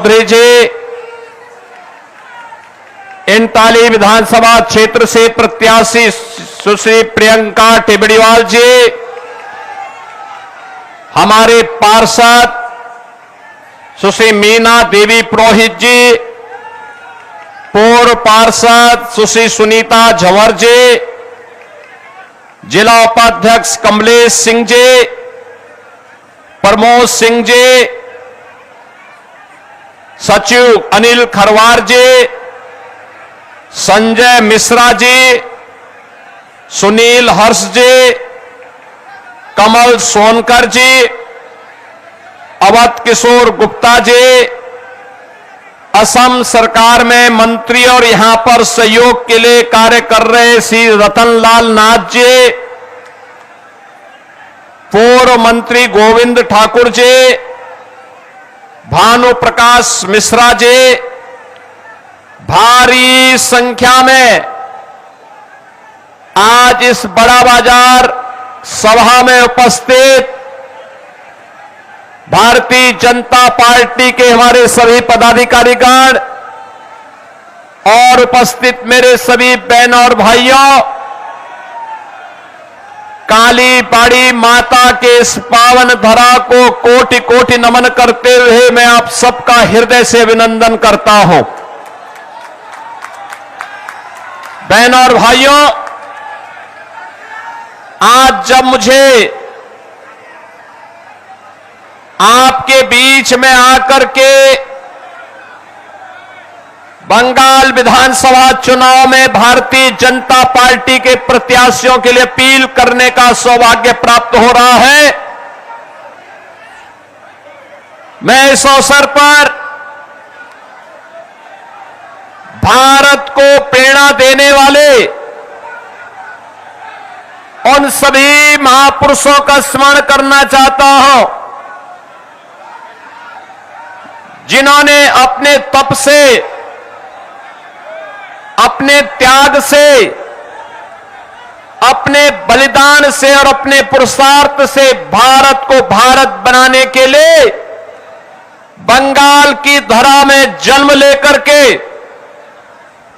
जी इंटाली विधानसभा क्षेत्र से प्रत्याशी सुश्री प्रियंका टेबड़ीवाल जी, हमारे पार्षद सुश्री मीना देवी पुरोहित जी, पूर्व पार्षद सुश्री सुनीता झंवर जी, जिला उपाध्यक्ष कमलेश सिंह जी, प्रमोद सिंह जी, सचिव अनिल खरवार जी, संजय मिश्रा जी, सुनील हर्ष जी, कमल सोनकर जी, अवध किशोर गुप्ता जी, असम सरकार में मंत्री और यहां पर सहयोग के लिए कार्य कर रहे श्री रतनलाल नाथ जी, पूर्व मंत्री गोविंद ठाकुर जी, भानु प्रकाश मिश्रा जी, भारी संख्या में आज इस बड़ा बाजार सभा में उपस्थित भारतीय जनता पार्टी के हमारे सभी पदाधिकारीगण और उपस्थित मेरे सभी बहन और भाइयों, काली बाड़ी माता के इस पावन धरा को कोटि कोटि नमन करते हुए मैं आप सबका हृदय से अभिनंदन करता हूं। बहन और भाइयों, आज जब मुझे आपके बीच में आकर के बंगाल विधानसभा चुनाव में भारतीय जनता पार्टी के प्रत्याशियों के लिए अपील करने का सौभाग्य प्राप्त हो रहा है, मैं इस अवसर पर भारत को प्रेरणा देने वाले उन सभी महापुरुषों का स्मरण करना चाहता हूं जिन्होंने अपने तप से, अपने त्याग से, अपने बलिदान से और अपने पुरुषार्थ से भारत को भारत बनाने के लिए बंगाल की धरा में जन्म लेकर के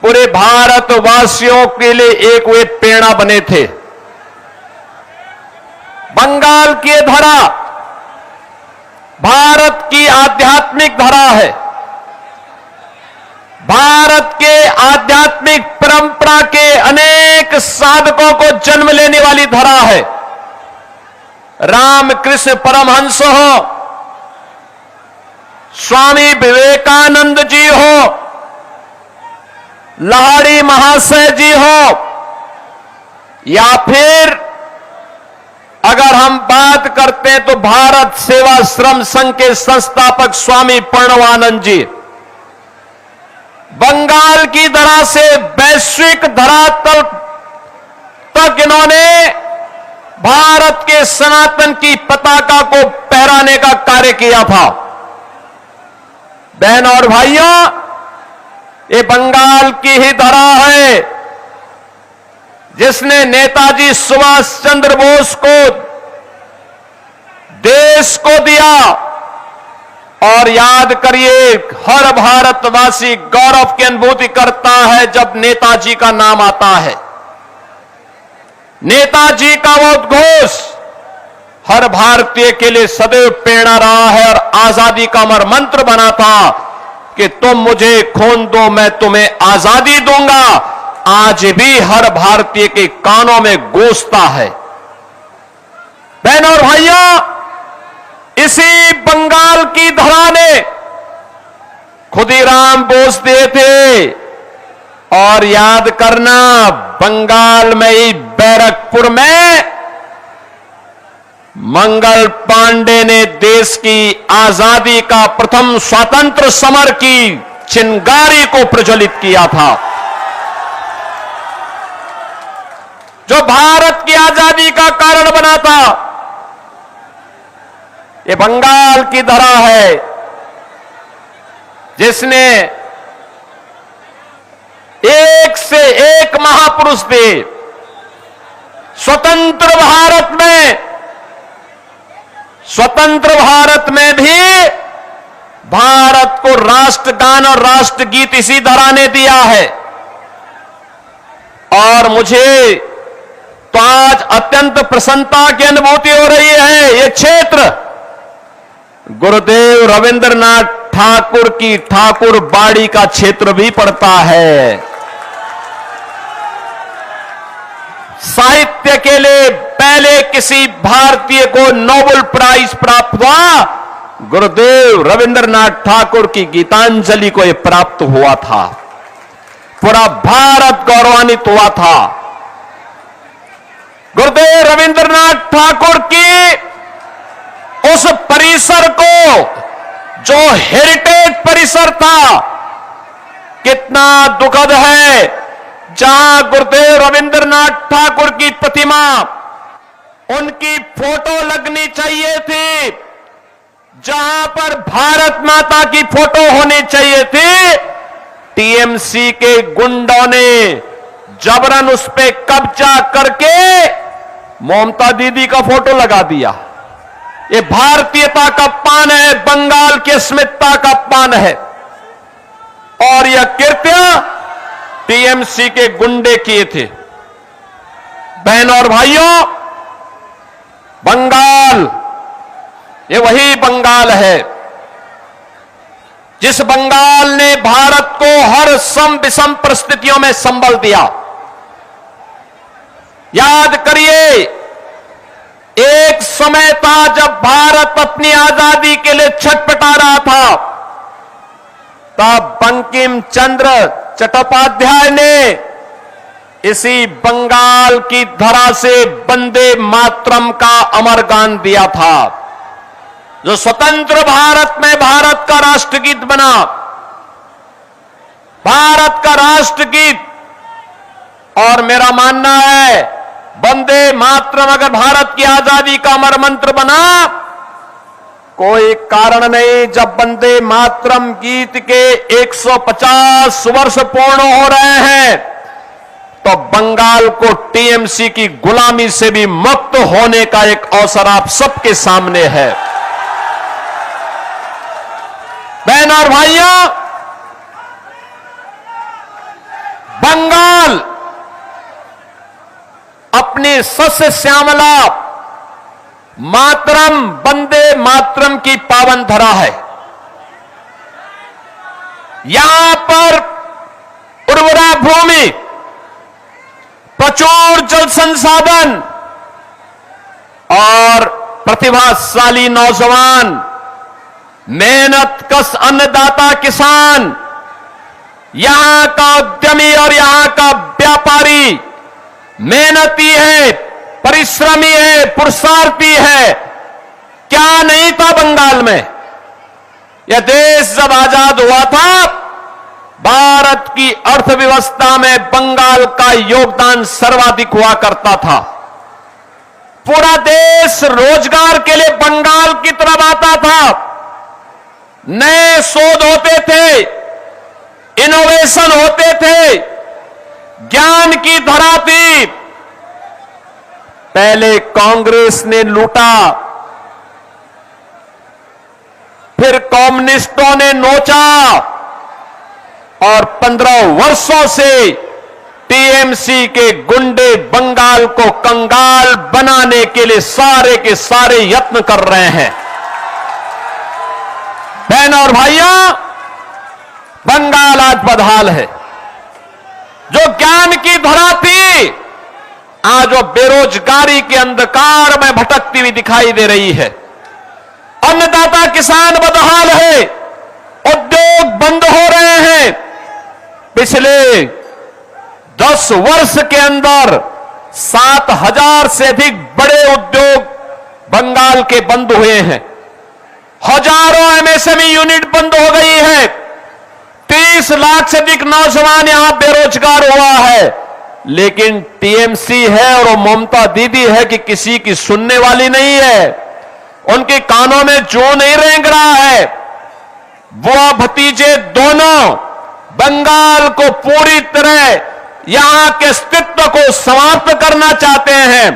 पूरे भारतवासियों के लिए एक वे प्रेरणा बने थे। बंगाल की धरा भारत की आध्यात्मिक धरा है, भारत के आध्यात्मिक परंपरा के अनेक साधकों को जन्म लेने वाली धरा है। रामकृष्ण परमहंस हो, स्वामी विवेकानंद जी हो, लाहिड़ी महाशय जी हो, या फिर अगर हम बात करते हैं तो भारत सेवा श्रम संघ के संस्थापक स्वामी प्रणवानंद जी, बंगाल की धरा से वैश्विक धरातल तक इन्होंने भारत के सनातन की पताका को फहराने का कार्य किया था। बहन और भाइयों, ये बंगाल की ही धरा है जिसने नेताजी सुभाष चंद्र बोस को देश को दिया। और याद करिए, हर भारतवासी गौरव की अनुभूति करता है जब नेताजी का नाम आता है। नेताजी का वो उद्घोष हर भारतीय के लिए सदैव प्रेरणा रहा है और आजादी का अमर मंत्र बना था कि तुम मुझे खून दो मैं तुम्हें आजादी दूंगा। आज भी हर भारतीय के कानों में गूंजता है। बहनों और भाइयों, इसी बंगाल की धरा ने खुदीराम बोस दिए थे। और याद करना, बंगाल में ही बैरकपुर में मंगल पांडे ने देश की आजादी का प्रथम स्वतंत्र समर की चिंगारी को प्रज्वलित किया था, जो भारत की आजादी का कारण बना था। ये बंगाल की धरा है जिसने एक से एक महापुरुष थे। स्वतंत्र भारत में भी भारत को राष्ट्रगान और राष्ट्रगीत इसी धरा ने दिया है। और मुझे तो आज अत्यंत प्रसन्नता की अनुभूति हो रही है। यह क्षेत्र गुरुदेव रविंद्रनाथ ठाकुर की ठाकुर बाड़ी का क्षेत्र भी पड़ता है। साहित्य के लिए पहले किसी भारतीय को नोबेल प्राइज प्राप्त हुआ, गुरुदेव रविंद्रनाथ ठाकुर की गीतांजलि को यह प्राप्त हुआ था। पूरा भारत गौरवान्वित हुआ था। गुरुदेव रविंद्रनाथ ठाकुर की उस परिसर को, जो हेरिटेज परिसर था, कितना दुखद है, जहां गुरुदेव रविंद्रनाथ ठाकुर की प्रतिमा, उनकी फोटो लगनी चाहिए थी, जहां पर भारत माता की फोटो होनी चाहिए थी, टीएमसी के गुंडों ने जबरन उस पे कब्जा करके ममता दीदी का फोटो लगा दिया। ये भारतीयता का अपमान है, बंगाल की अस्मिता का अपमान है। और यह कृत्य टीएमसी के गुंडे किए थे। बहनों और भाइयों, बंगाल, ये वही बंगाल है जिस बंगाल ने भारत को हर सम विषम परिस्थितियों में संबल दिया। याद करिए, एक समय था जब भारत अपनी आजादी के लिए छटपटा रहा था, तब बंकिम चंद्र चट्टोपाध्याय ने इसी बंगाल की धरा से वंदे मातरम का अमर गान दिया था, जो स्वतंत्र भारत में भारत का राष्ट्रगीत बना। भारत का राष्ट्रगीत, और मेरा मानना है वंदे मातरम अगर भारत की आजादी का अमर मंत्र बना, कोई कारण नहीं जब वंदे मातरम गीत के 150 वर्ष पूर्ण हो रहे हैं तो बंगाल को टीएमसी की गुलामी से भी मुक्त होने का एक अवसर आप सबके सामने है। बहनों और भाइयों, बंगाल अपनी सस्य श्यामला मातरम, वंदे मातरम की पावन धरा है। यहां पर उर्वरा भूमि, प्रचुर जल संसाधन और प्रतिभाशाली नौजवान, मेहनत कश अन्नदाता किसान, यहां का उद्यमी और यहां का व्यापारी मेहनती है, परिश्रमी है, पुरुषार्थी है। क्या नहीं था बंगाल में? यह देश जब आजाद हुआ था, भारत की अर्थव्यवस्था में बंगाल का योगदान सर्वाधिक हुआ करता था। पूरा देश रोजगार के लिए बंगाल की तरफ आता था। नए शोध होते थे, इनोवेशन होते थे, ज्ञान की धरा थी। पहले कांग्रेस ने लूटा, फिर कम्युनिस्टों ने नोचा, और 15 वर्षों से टीएमसी के गुंडे बंगाल को कंगाल बनाने के लिए सारे के सारे यत्न कर रहे हैं। बहनों और भाइयों, बंगाल आज बदहाल है। जो ज्ञान की धरा थी, आज वो बेरोजगारी के अंधकार में भटकती हुई दिखाई दे रही है। अन्नदाता किसान बदहाल है, उद्योग बंद हो रहे हैं। पिछले 10 वर्ष के अंदर 7,000 से अधिक बड़े उद्योग बंगाल के बंद हुए हैं। हजारों एमएसएमई यूनिट बंद हो गई है। 30 लाख से अधिक नौजवान यहां बेरोजगार हुआ है। लेकिन टीएमसी है और वो ममता दीदी है कि किसी की सुनने वाली नहीं है। उनके कानों में जू नहीं रेंग रहा है। बुआ भतीजे दोनों बंगाल को पूरी तरह यहां के अस्तित्व को समाप्त करना चाहते हैं।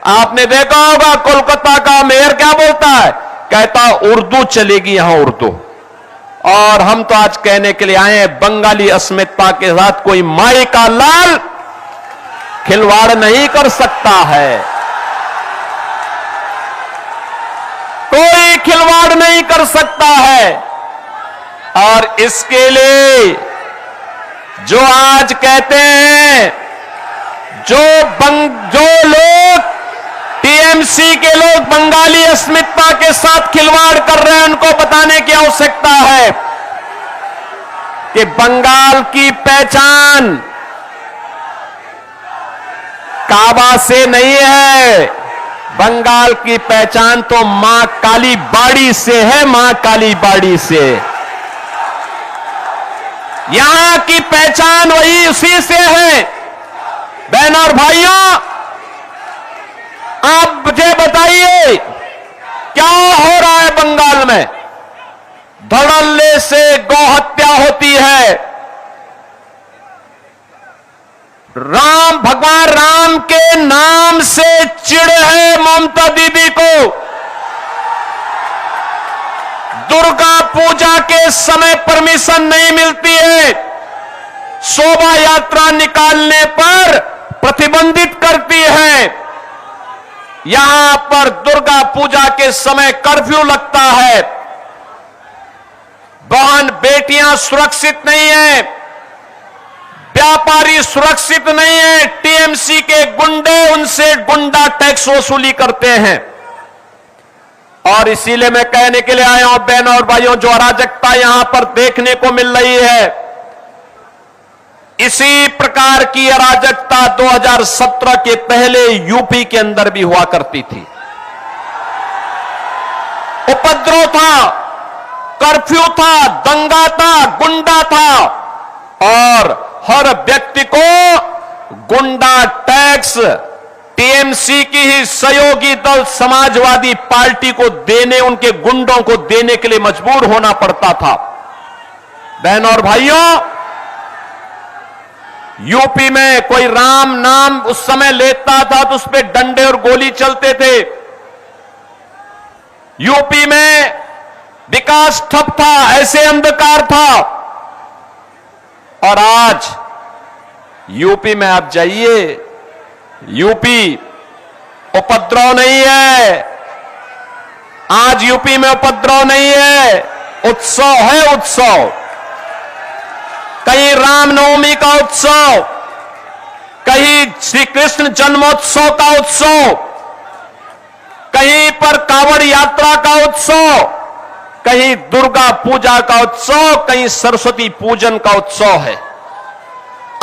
आपने देखा होगा कोलकाता का मेयर क्या बोलता है, कहता उर्दू चलेगी, यहां उर्दू। और हम तो आज कहने के लिए आए हैं, बंगाली अस्मिता के साथ कोई माई का लाल खिलवाड़ नहीं कर सकता है, कोई खिलवाड़ नहीं कर सकता है। और इसके लिए जो आज कहते हैं, जो लोग टीएमसी के लोग बंगाली अस्मिता के साथ खिलवाड़ कर रहे हैं, उनको बताने की आवश्यकता है कि बंगाल की पहचान काबा से नहीं है, बंगाल की पहचान तो मां काली बाड़ी से है, मां काली बाड़ी से। यहां की पहचान वही उसी से है। बहनों और भाइयों, आप मुझे बताइए क्या हो रहा है बंगाल में? धड़ल्ले से गौहत्या होती है, भगवान राम के नाम से चिढ़ है ममता दीदी को। दुर्गा पूजा के समय परमिशन नहीं मिलती है, शोभा यात्रा निकालने पर प्रतिबंधित करती है। यहां पर दुर्गा पूजा के समय कर्फ्यू लगता है, बहन बेटियां सुरक्षित नहीं है, व्यापारी सुरक्षित नहीं है, टीएमसी के गुंडे उनसे गुंडा टैक्स वसूली करते हैं। और इसीलिए मैं कहने के लिए आया हूं, बहनों और भाइयों, जो अराजकता यहां पर देखने को मिल रही है, इसी प्रकार की अराजकता 2017 के पहले यूपी के अंदर भी हुआ करती थी। उपद्रव था, कर्फ्यू था, दंगा था, गुंडा था, और हर व्यक्ति को गुंडा टैक्स टीएमसी की ही सहयोगी दल समाजवादी पार्टी को देने, उनके गुंडों को देने के लिए मजबूर होना पड़ता था। बहनों और भाइयों, यूपी में कोई राम नाम उस समय लेता था तो उस पर डंडे और गोली चलते थे। यूपी में विकास ठप था, ऐसे अंधकार था। और आज यूपी में आप जाइए, यूपी उपद्रव नहीं है, आज यूपी में उपद्रव नहीं है, उत्सव है, उत्सव। कहीं रामनवमी का उत्सव, कहीं श्री कृष्ण जन्मोत्सव का उत्सव, कहीं पर कांवड़ यात्रा का उत्सव, कहीं दुर्गा पूजा का उत्सव, कहीं सरस्वती पूजन का उत्सव है।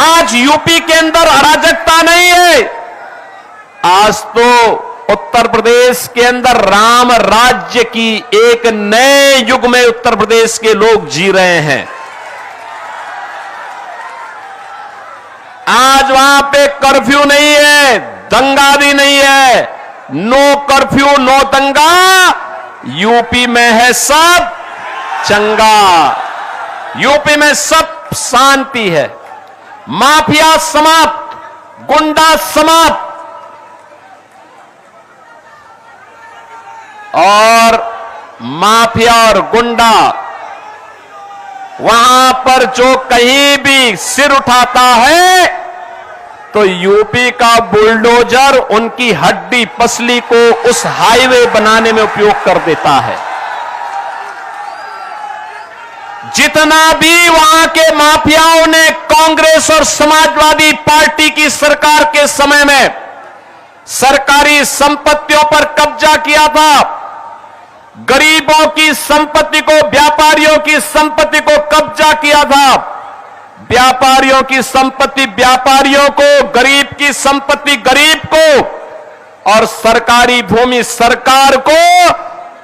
आज यूपी के अंदर अराजकता नहीं है, आज तो उत्तर प्रदेश के अंदर राम राज्य की एक नए युग में उत्तर प्रदेश के लोग जी रहे हैं। आज वहां पे कर्फ्यू नहीं है, दंगा भी नहीं है, नो कर्फ्यू नो दंगा, यूपी में है सब चंगा, यूपी में सब शांति है, माफिया समाप्त, गुंडा समाप्त। और माफिया और गुंडा वहां पर जो कहीं भी सिर उठाता है तो यूपी का बुलडोजर उनकी हड्डी पसली को उस हाईवे बनाने में उपयोग कर देता है। जितना भी वहां के माफियाओं ने कांग्रेस और समाजवादी पार्टी की सरकार के समय में सरकारी संपत्तियों पर कब्जा किया था, गरीबों की संपत्ति को, व्यापारियों की संपत्ति को कब्जा किया था, व्यापारियों की संपत्ति व्यापारियों को, गरीब की संपत्ति गरीब को, और सरकारी भूमि सरकार को,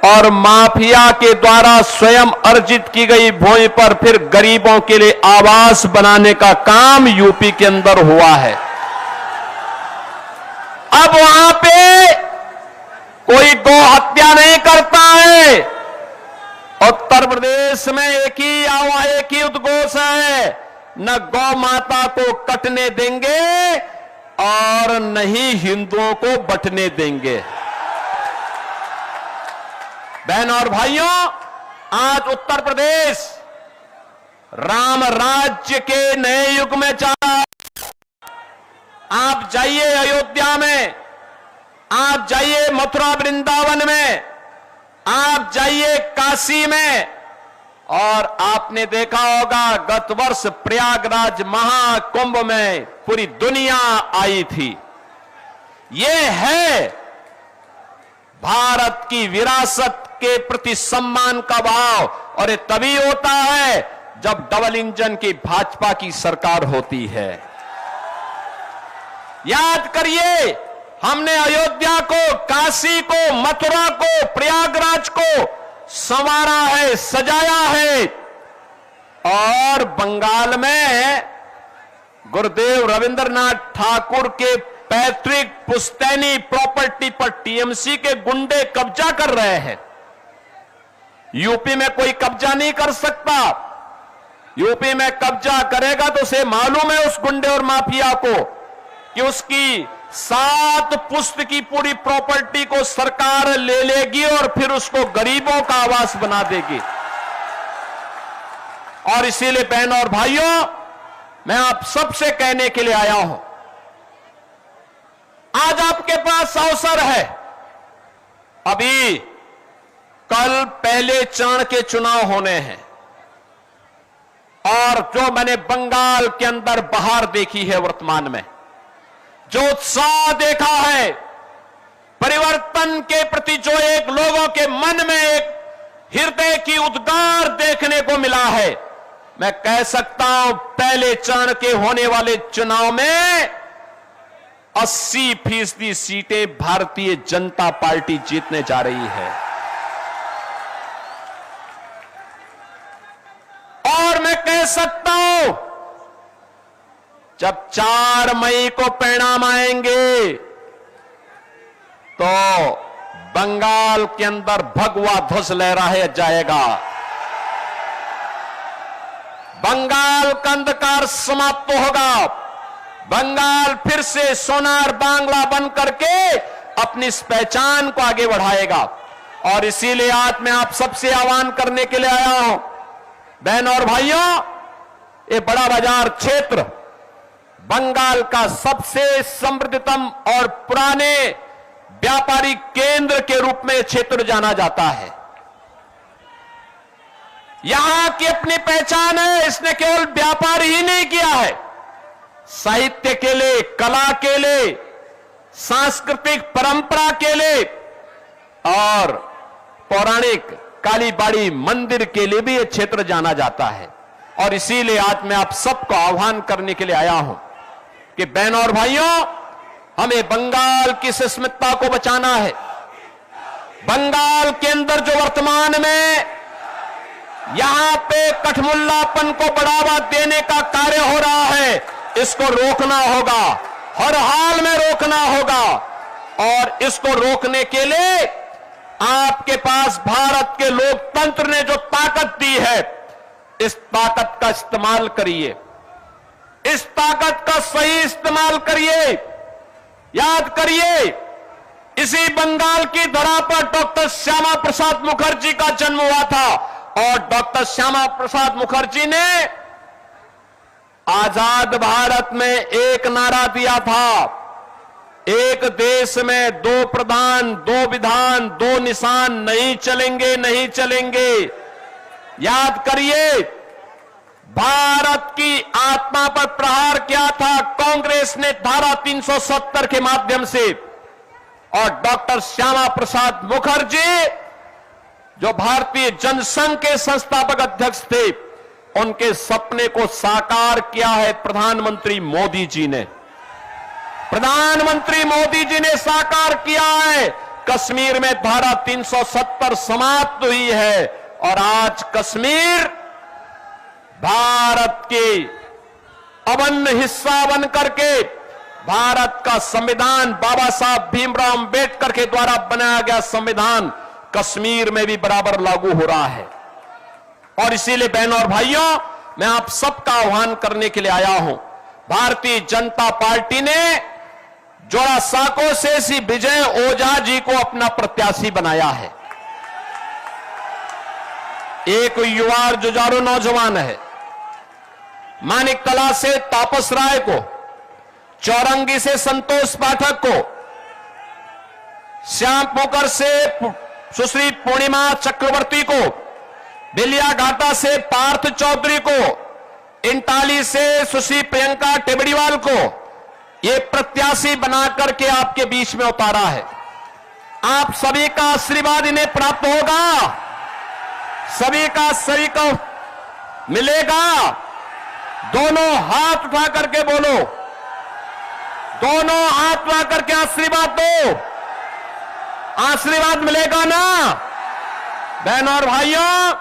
और माफिया के द्वारा स्वयं अर्जित की गई भूमि पर फिर गरीबों के लिए आवास बनाने का काम यूपी के अंदर हुआ है। अब वहां पे कोई गौ हत्या नहीं करता है। उत्तर प्रदेश में एक ही उद्घोष है, न गौ माता को कटने देंगे और न ही हिंदुओं को बंटने देंगे। बहनों और भाइयों, आज उत्तर प्रदेश राम राज्य के नए युग में जा रहा है। आप जाइए अयोध्या में, आप जाइए मथुरा वृंदावन में, आप जाइए काशी में, और आपने देखा होगा गत वर्ष प्रयागराज महाकुंभ में पूरी दुनिया आई थी। यह है भारत की विरासत के प्रति सम्मान का भाव, और ये तभी होता है जब डबल इंजन की भाजपा की सरकार होती है। याद करिए, हमने अयोध्या को, काशी को, मथुरा को, प्रयागराज को संवारा है, सजाया है, और बंगाल में गुरुदेव रविंद्रनाथ ठाकुर के पैतृक पुश्तैनी प्रॉपर्टी पर टीएमसी के गुंडे कब्जा कर रहे हैं। यूपी में कोई कब्जा नहीं कर सकता। यूपी में कब्जा करेगा तो उसे मालूम है उस गुंडे और माफिया को कि उसकी 7 पुश्त की पूरी प्रॉपर्टी को सरकार ले लेगी और फिर उसको गरीबों का आवास बना देगी। और इसीलिए बहनों और भाइयों, मैं आप सबसे कहने के लिए आया हूं, आज आपके पास अवसर है। अभी कल पहले चरण के चुनाव होने हैं, और जो मैंने बंगाल के अंदर बहार देखी है वर्तमान में, जो उत्साह देखा है, परिवर्तन के प्रति जो एक लोगों के मन में एक हृदय की उद्गार देखने को मिला है, मैं कह सकता हूं पहले चरण के होने वाले चुनाव में 80% सीटें भारतीय जनता पार्टी जीतने जा रही है। और मैं कह सकता हूं जब 4 मई को परिणाम आएंगे तो बंगाल के अंदर भगवा ध्वज लहराया जाएगा। बंगाल का अंधकार समाप्त होगा। बंगाल फिर से सोनार बांग्ला बन करके अपनी इस पहचान को आगे बढ़ाएगा। और इसीलिए आज मैं आप सबसे आह्वान करने के लिए आया हूं, बहनों और भाइयों, ये बड़ा बाजार क्षेत्र बंगाल का सबसे समृद्धतम और पुराने व्यापारिक केंद्र के रूप में क्षेत्र जाना जाता है। यहां की अपनी पहचान है। इसने केवल व्यापार ही नहीं किया है, साहित्य के लिए, कला के लिए, सांस्कृतिक परंपरा के लिए और पौराणिक कालीबाड़ी मंदिर के लिए भी यह क्षेत्र जाना जाता है। और इसीलिए आज मैं आप सबको आह्वान करने के लिए आया हूं कि बहनों और भाइयों, हमें बंगाल की अस्मिता को बचाना है। बंगाल के अंदर जो वर्तमान में यहां पे कठमुल्लापन को बढ़ावा देने का कार्य हो रहा है, इसको रोकना होगा, हर हाल में रोकना होगा। और इसको रोकने के लिए आपके पास भारत के लोकतंत्र ने जो ताकत दी है, इस ताकत का इस्तेमाल करिए, इस ताकत का सही इस्तेमाल करिए। याद करिए, इसी बंगाल की धरा पर डॉक्टर श्यामा प्रसाद मुखर्जी का जन्म हुआ था, और डॉक्टर श्यामा प्रसाद मुखर्जी ने आजाद भारत में एक नारा दिया था, एक देश में 2 प्रधान, 2 विधान, 2 निशान नहीं चलेंगे, नहीं चलेंगे। याद करिए, भारत की आत्मा पर प्रहार किया था कांग्रेस ने धारा 370 के माध्यम से, और डॉक्टर श्यामा प्रसाद मुखर्जी जो भारतीय जनसंघ के संस्थापक अध्यक्ष थे, उनके सपने को साकार किया है प्रधानमंत्री मोदी जी ने। प्रधानमंत्री मोदी जी ने साकार किया है। कश्मीर में धारा 370 समाप्त हुई है, और आज कश्मीर भारत के अभिन्न हिस्सा बन करके भारत का संविधान, बाबा साहब भीमराव अंबेडकर के द्वारा बनाया गया संविधान कश्मीर में भी बराबर लागू हो रहा है। और इसीलिए बहनों और भाइयों, मैं आप सबका आह्वान करने के लिए आया हूं। भारतीय जनता पार्टी ने जोड़ा साको से सी विजय ओझा जी को अपना प्रत्याशी बनाया है। एक युवा जुझारू नौजवान है, मानिककला से तापस राय को, चौरंगी से संतोष पाठक को, श्यामपुकर से सुश्री पूर्णिमा चक्रवर्ती को, बिलिया घाटा से पार्थ चौधरी को, इंटाली से सुश्री प्रियंका टेबड़ीवाल को ये प्रत्याशी बनाकर के आपके बीच में उतारा है। आप सभी का आशीर्वाद इन्हें प्राप्त होगा, सभी को मिलेगा। दोनों हाथ उठा करके बोलो, दोनों हाथ उठा करके आशीर्वाद दो। आशीर्वाद मिलेगा ना बहनों और भाइयों?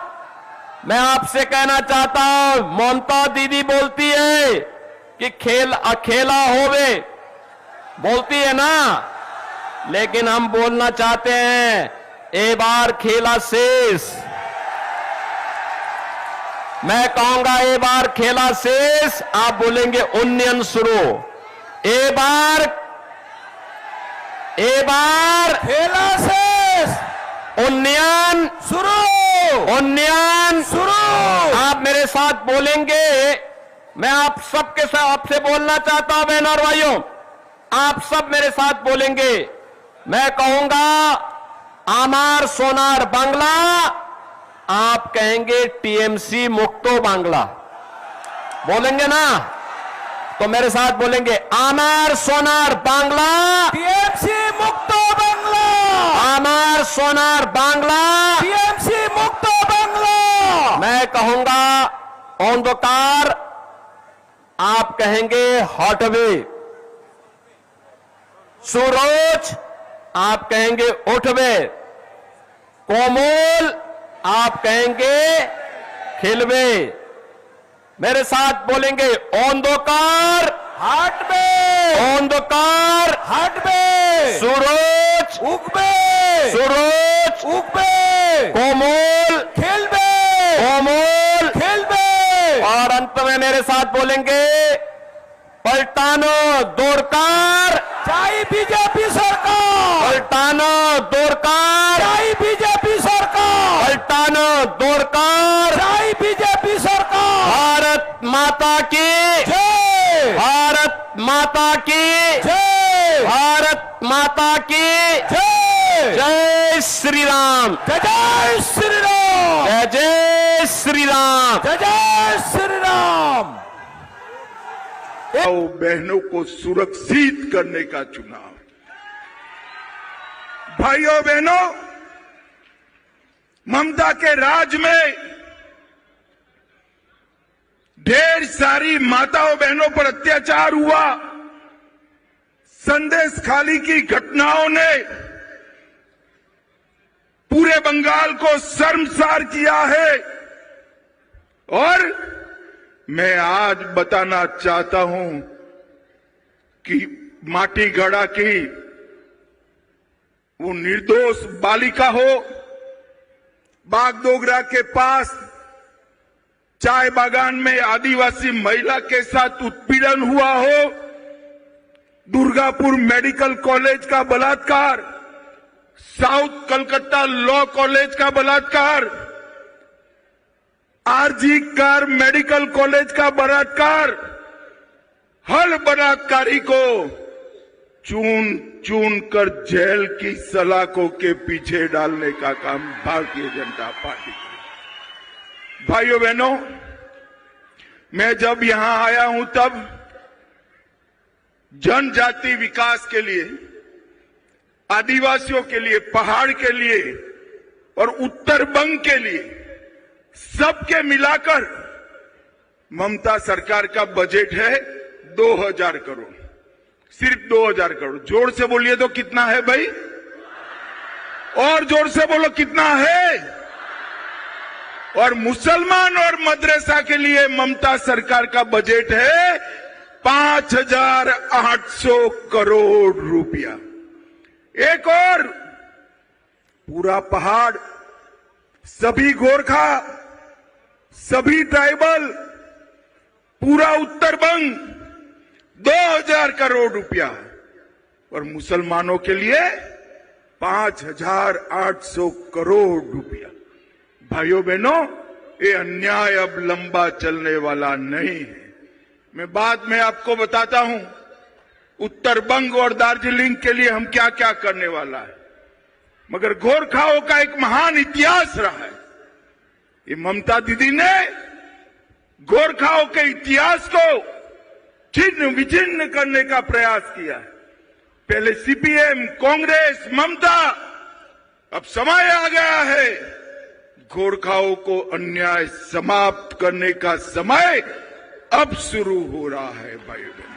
मैं आपसे कहना चाहता हूं, ममता दीदी बोलती है कि खेल अकेला होवे, बोलती है ना, लेकिन हम बोलना चाहते हैं ए बार खेला शेष। मैं कहूंगा ए बार खेला शेष, आप बोलेंगे उन्नयन शुरू। ए बार खेला शेष, उन्नयन शुरू, उन्नयन शुरू। आप मेरे साथ बोलेंगे। मैं आप सबके साथ आपसे बोलना चाहता हूं बहनों और भाइयों, आप सब मेरे साथ बोलेंगे। मैं कहूंगा आमार सोनार बांग्ला, आप कहेंगे टीएमसी मुक्तो बांग्ला, बोलेंगे ना? तो मेरे साथ बोलेंगे आमार सोनार बांग्ला, टीएमसी मुक्तो बांग्ला, आमार सोनार बांग्ला, टीएमसी मुक्तो बांग्ला। मैं कहूंगा अंधकार, आप कहेंगे हटवे। सूरज, आप कहेंगे उठवे। कोमल, आप कहेंगे खिलवे। मेरे साथ बोलेंगे अंधकार हटबे, अंधकार हटबे, सूरज उगबे, सूरज उगबे, कोमल खेलबे, कोमल खेलबे। और अंत में मेरे साथ बोलेंगे पलटानो दोरकार, चाहे बीजेपी सरकार, पलटानो दोरकार, चाहे बीजेपी सरकार, पलटानो दोरकार। चाहे बीजेपी सरकार। भारत माता की जय, भारत माता की जय, भारत माता की जय, जय श्री राम, जय जय श्री राम, जय जय श्री राम, जय जय श्री राम। बहनों को सुरक्षित करने का चुनाव। भाइयों बहनों, ममता के राज में ढेर सारी माताओं बहनों पर अत्याचार हुआ। संदेश खाली की घटनाओं ने पूरे बंगाल को शर्मसार किया है और मैं आज बताना चाहता हूं कि माटीगढ़ा की वो निर्दोष बालिका हो, बागडोगरा के पास चाय बागान में आदिवासी महिला के साथ उत्पीड़न हुआ हो, दुर्गापुर मेडिकल कॉलेज का बलात्कार, साउथ कलकत्ता लॉ कॉलेज का बलात्कार, आरजी कार मेडिकल कॉलेज का बलात्कार, हर बलात्कारी को चून चून कर जेल की सलाखों के पीछे डालने का काम भारतीय जनता पार्टी की। भाइयों बहनों, मैं जब यहां आया हूं तब जनजाति विकास के लिए, आदिवासियों के लिए, पहाड़ के लिए और उत्तर बंग के लिए सबके मिलाकर ममता सरकार का बजट है 2000 करोड़, सिर्फ 2000 करोड़। जोर से बोलिए तो कितना है भाई? और जोर से बोलो कितना है? और मुसलमान और मदरसा के लिए ममता सरकार का बजट है 5800 करोड़ रुपया। एक और पूरा पहाड़, सभी गोरखा, सभी ट्राइबल, पूरा उत्तर बंग 2000 करोड़ रुपया और मुसलमानों के लिए 5800 करोड़ रुपया। भाइयों बहनों, ये अन्याय अब लंबा चलने वाला नहीं है। मैं बाद में आपको बताता हूं उत्तर बंग और दार्जिलिंग के लिए हम क्या क्या करने वाला है। मगर गोरखाओं का एक महान इतिहास रहा है। ये ममता दीदी ने गोरखाओं के इतिहास को छिन्न विचिन्न करने का प्रयास किया है। पहले सीपीएम, कांग्रेस, ममता, अब समय आ गया है गोरखाओं को अन्याय समाप्त करने का समय अब शुरू हो रहा है। भाई बहन,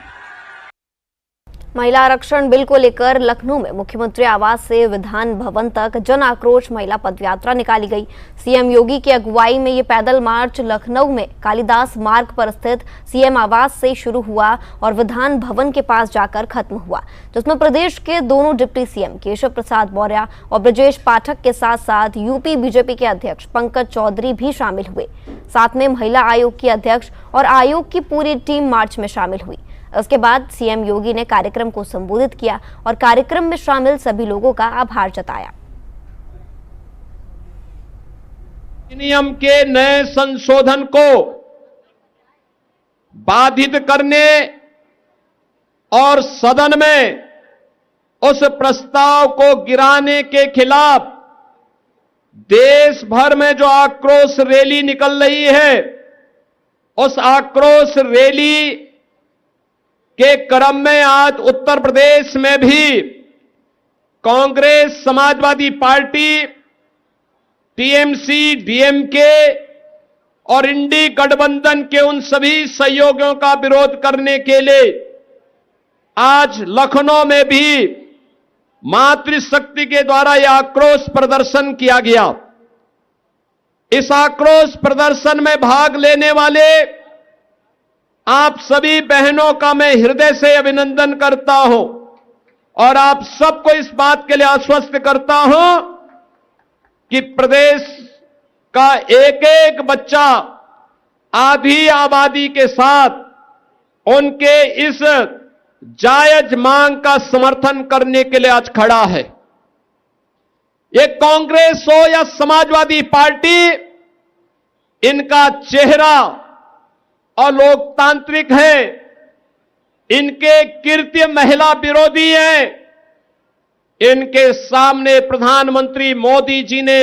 महिला आरक्षण बिल को लेकर लखनऊ में मुख्यमंत्री आवास से विधान भवन तक जन आक्रोश महिला पदयात्रा निकाली गई। सीएम योगी की अगुवाई में ये पैदल मार्च लखनऊ में कालिदास मार्ग पर स्थित सीएम आवास से शुरू हुआ और विधान भवन के पास जाकर खत्म हुआ, जिसमें प्रदेश के दोनों डिप्टी सीएम केशव प्रसाद मौर्य और ब्रजेश पाठक के साथ साथ यूपी बीजेपी के अध्यक्ष पंकज चौधरी भी शामिल हुए। साथ में महिला आयोग की अध्यक्ष और आयोग की पूरी टीम मार्च में शामिल हुई। उसके बाद सीएम योगी ने कार्यक्रम को संबोधित किया और कार्यक्रम में शामिल सभी लोगों का आभार जताया। अधिनियम के नए संशोधन को बाधित करने और सदन में उस प्रस्ताव को गिराने के खिलाफ देश भर में जो आक्रोश रैली निकल रही है, उस आक्रोश रैली के क्रम में आज उत्तर प्रदेश में भी Congress, Samajwadi party, TMC, DMK और इंडी गठबंधन के उन सभी सहयोगियों का विरोध करने के लिए आज लखनऊ में भी मातृशक्ति के द्वारा यह आक्रोश प्रदर्शन किया गया। इस आक्रोश प्रदर्शन में भाग लेने वाले आप सभी बहनों का मैं हृदय से अभिनंदन करता हूं और आप सबको इस बात के लिए आश्वस्त करता हूं कि प्रदेश का एक एक बच्चा आधी आबादी के साथ उनके इस जायज मांग का समर्थन करने के लिए आज खड़ा है। ये कांग्रेस हो या समाजवादी पार्टी, इनका चेहरा और लोकतांत्रिक है, इनके कृत्य महिला विरोधी हैं। इनके सामने प्रधानमंत्री मोदी जी ने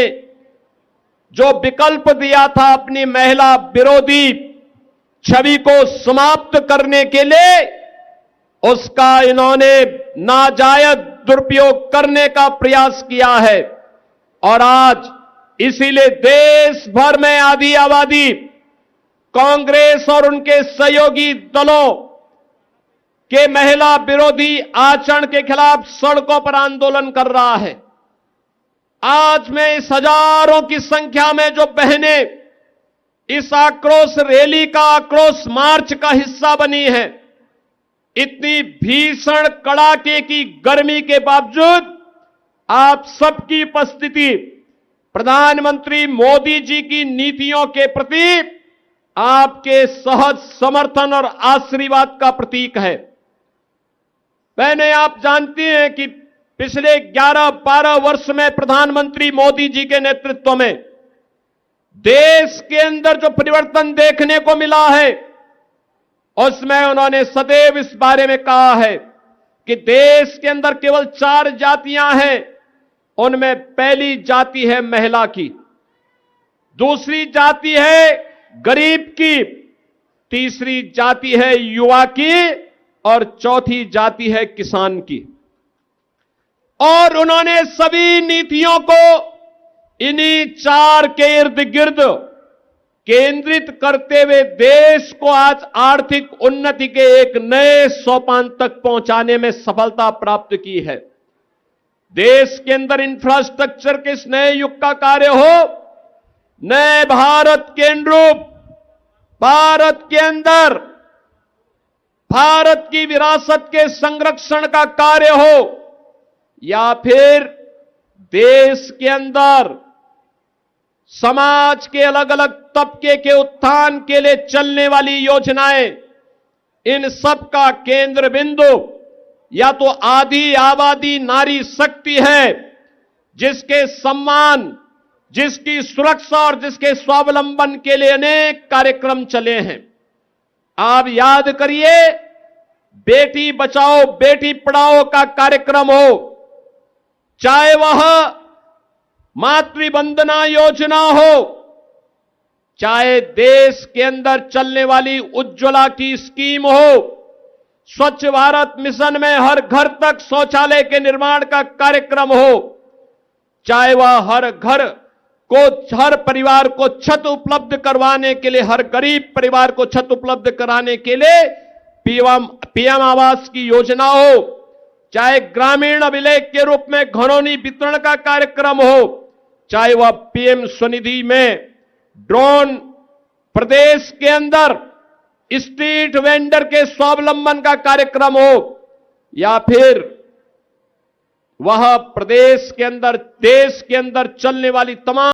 जो विकल्प दिया था अपनी महिला विरोधी छवि को समाप्त करने के लिए, उसका इन्होंने नाजायज दुरुपयोग करने का प्रयास किया है। और आज इसीलिए देश भर में आधी आबादी कांग्रेस और उनके सहयोगी दलों के महिला विरोधी आचरण के खिलाफ सड़कों पर आंदोलन कर रहा है। आज में इस हजारों की संख्या में जो बहनें इस आक्रोश रैली का, आक्रोश मार्च का हिस्सा बनी है, इतनी भीषण कड़ाके की गर्मी के बावजूद आप सबकी उपस्थिति प्रधानमंत्री मोदी जी की नीतियों के प्रति आपके सहज समर्थन और आशीर्वाद का प्रतीक है। बहनें, आप जानती हैं कि पिछले 11-12 वर्ष में प्रधानमंत्री मोदी जी के नेतृत्व में देश के अंदर जो परिवर्तन देखने को मिला है, उसमें उन्होंने सदैव इस बारे में कहा है कि देश के अंदर केवल 4 जातियां हैं। उनमें पहली जाति है महिला की, दूसरी जाति है गरीब की, तीसरी जाति है युवा की और चौथी जाति है किसान की। और उन्होंने सभी नीतियों को इन्हीं 4 के इर्द गिर्द केंद्रित करते हुए देश को आज आर्थिक उन्नति के एक नए सोपान तक पहुंचाने में सफलता प्राप्त की है। देश के अंदर इंफ्रास्ट्रक्चर के इस नए युग का कार्य हो, नए भारत के अनुरूप भारत के अंदर भारत की विरासत के संरक्षण का कार्य हो, या फिर देश के अंदर समाज के अलग अलग तबके के उत्थान के लिए चलने वाली योजनाएं, इन सब का केंद्र बिंदु या तो आधी आबादी नारी शक्ति है, जिसके सम्मान, जिसकी सुरक्षा और जिसके स्वावलंबन के लिए अनेक कार्यक्रम चले हैं। आप याद करिए, बेटी बचाओ बेटी पढ़ाओ का कार्यक्रम हो, चाहे वह मातृ वंदना योजना हो, चाहे देश के अंदर चलने वाली उज्ज्वला की स्कीम हो, स्वच्छ भारत मिशन में हर घर तक शौचालय के निर्माण का कार्यक्रम हो, चाहे वह हर परिवार को छत उपलब्ध करवाने के लिए, हर गरीब परिवार को छत उपलब्ध कराने के लिए पीएम आवास की योजना हो, चाहे ग्रामीण अभिलेख के रूप में घरौनी वितरण का कार्यक्रम हो, चाहे वह पीएम स्वनिधि में ड्रोन प्रदेश के अंदर स्ट्रीट वेंडर के स्वावलंबन का कार्यक्रम हो, या फिर वह प्रदेश के अंदर देश के अंदर चलने वाली तमाम